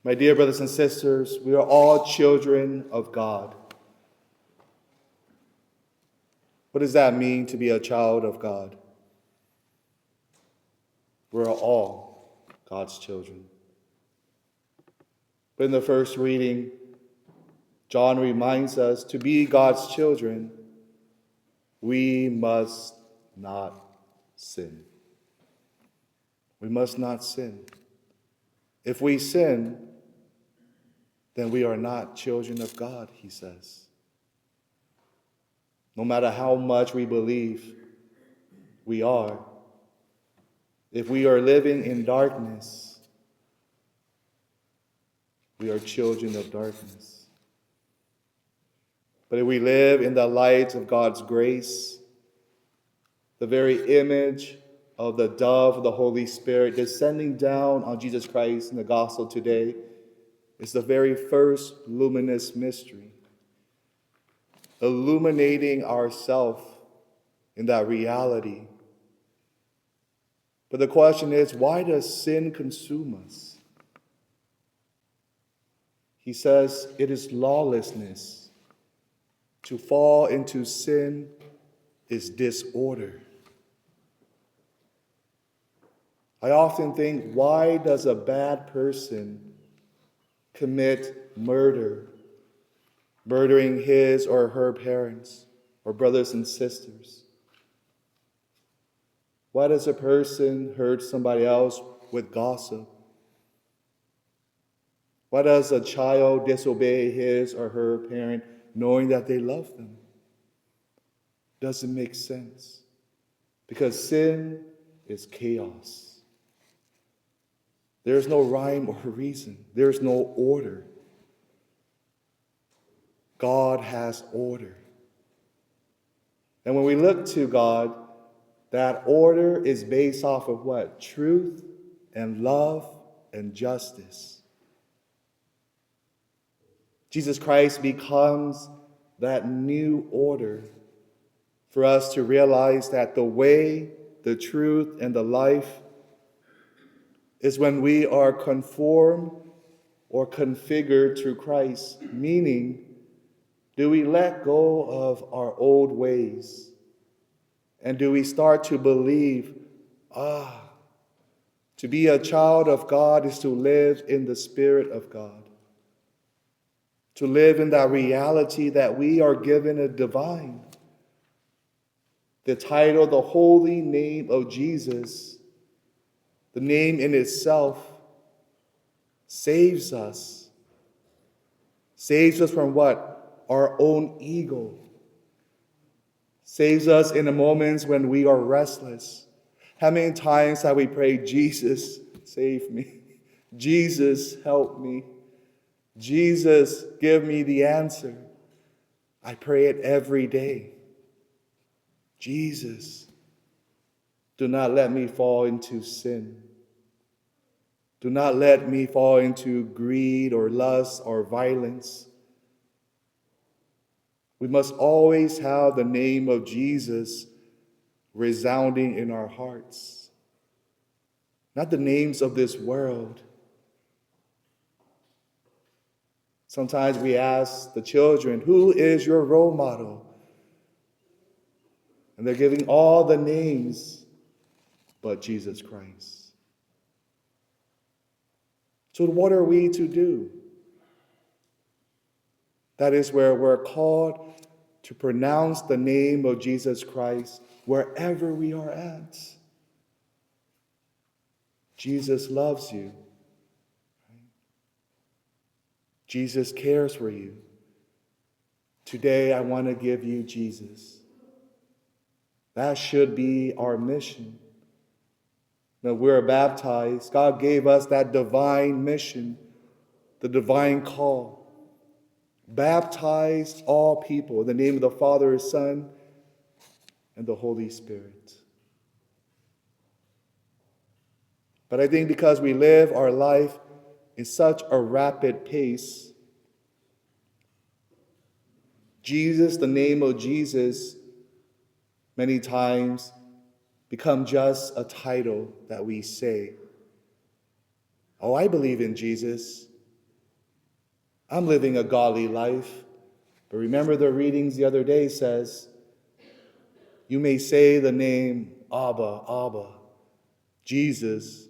My dear brothers and sisters, we are all children of God. What does that mean to be a child of God? We're all God's children. But in the first reading, John reminds us to be God's children, we must not sin. We must not sin. If we sin, then we are not children of God, he says. No matter how much we believe we are, if we are living in darkness, we are children of darkness. But if we live in the light of God's grace, the very image of the dove of the Holy Spirit descending down on Jesus Christ in the gospel today is the very first luminous mystery, illuminating ourselves in that reality. But the question is, why does sin consume us? He says it is lawlessness. To fall into sin is disorder. I often think, why does a bad person commit murder, murdering his or her parents or brothers and sisters? Why does a person hurt somebody else with gossip? Why does a child disobey his or her parent knowing that they love them? Doesn't make sense. Because sin is chaos. There's no rhyme or reason. There's no order. God has order. And when we look to God, that order is based off of what? Truth and love and justice. Jesus Christ becomes that new order for us to realize that the way, the truth, and the life is when we are conformed or configured to Christ, meaning, do we let go of our old ways? And do we start to believe, to be a child of God is to live in the Spirit of God, to live in that reality that we are given a divine. The title, the holy name of Jesus, the name in itself, saves us. Saves us from what? Our own ego. Saves us in the moments when we are restless. How many times have we prayed, Jesus, save me. Jesus, help me. Jesus, give me the answer. I pray it every day. Jesus, do not let me fall into sin. Do not let me fall into greed or lust or violence. We must always have the name of Jesus resounding in our hearts. Not the names of this world. Sometimes we ask the children, who is your role model? And they're giving all the names but Jesus Christ. So what are we to do? That is where we're called to pronounce the name of Jesus Christ wherever we are at. Jesus loves you. Jesus cares for you. Today, I want to give you Jesus. That should be our mission. When we're baptized, God gave us that divine mission, the divine call. Baptize all people in the name of the Father, Son, and the Holy Spirit. But I think because we live our life in such a rapid pace, Jesus, the name of Jesus, many times become just a title that we say. Oh, I believe in Jesus. I'm living a godly life. But remember the readings the other day says, you may say the name Abba, Abba, Jesus,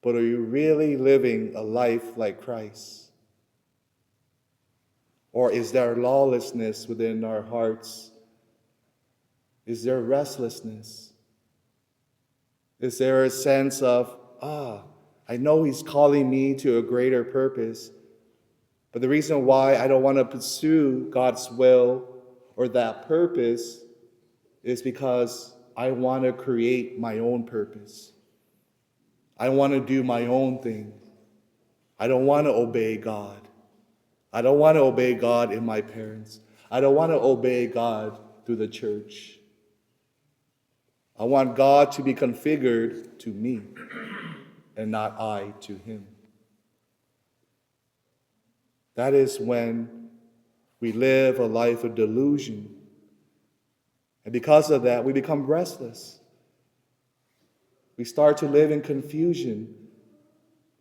but are you really living a life like Christ? Or is there lawlessness within our hearts? Is there restlessness? Is there a sense of, I know he's calling me to a greater purpose, but the reason why I don't want to pursue God's will or that purpose is because I want to create my own purpose. I want to do my own thing. I don't want to obey God. I don't want to obey God in my parents. I don't want to obey God through the church. I want God to be configured to me and not I to him. That is when we live a life of delusion. And because of that, we become restless. We start to live in confusion.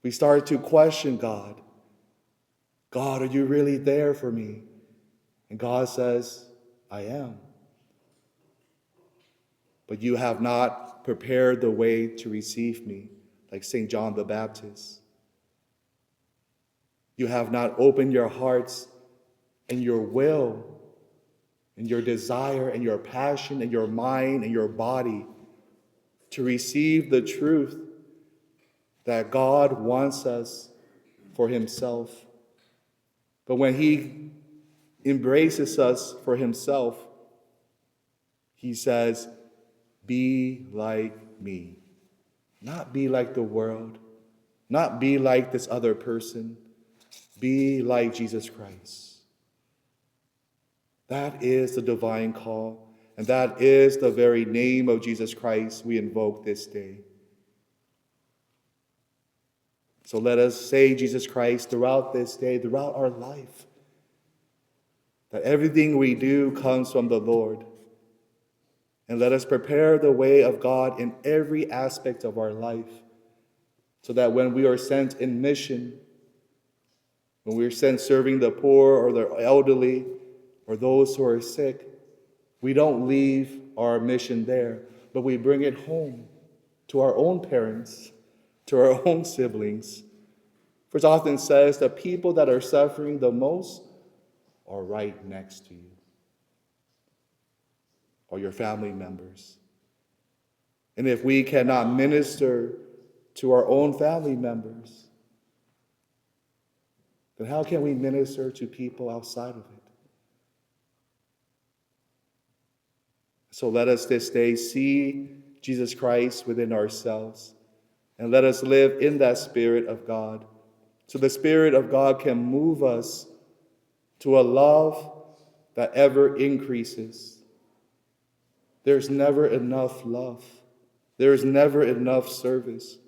We start to question God. God, are you really there for me? And God says, I am. But you have not prepared the way to receive me, like St. John the Baptist. You have not opened your hearts and your will and your desire and your passion and your mind and your body to receive the truth that God wants us for himself. But when he embraces us for himself, he says, be like me. Not be like the world. Not be like this other person. Be like Jesus Christ. That is the divine call, and that is the very name of Jesus Christ we invoke this day. So let us say Jesus Christ throughout this day, throughout our life, that everything we do comes from the Lord. And let us prepare the way of God in every aspect of our life, so that when we are sent in mission, when we are sent serving the poor or the elderly or those who are sick, we don't leave our mission there, but we bring it home to our own parents, to our own siblings. For it often says the people that are suffering the most are right next to you, or your family members. And if we cannot minister to our own family members, then how can we minister to people outside of it? So let us this day see Jesus Christ within ourselves, and let us live in that Spirit of God, so the Spirit of God can move us to a love that ever increases. There's never enough love. There's never enough service.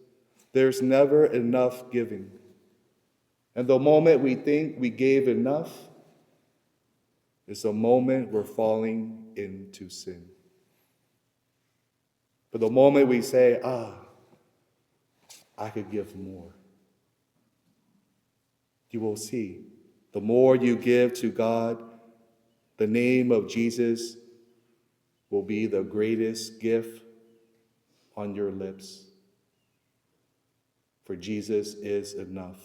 There's never enough giving. And the moment we think we gave enough is the moment we're falling into sin. But the moment we say, I could give more, you will see, the more you give to God, the name of Jesus will be the greatest gift on your lips. For Jesus is enough.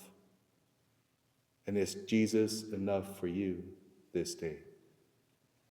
And is Jesus enough for you this day?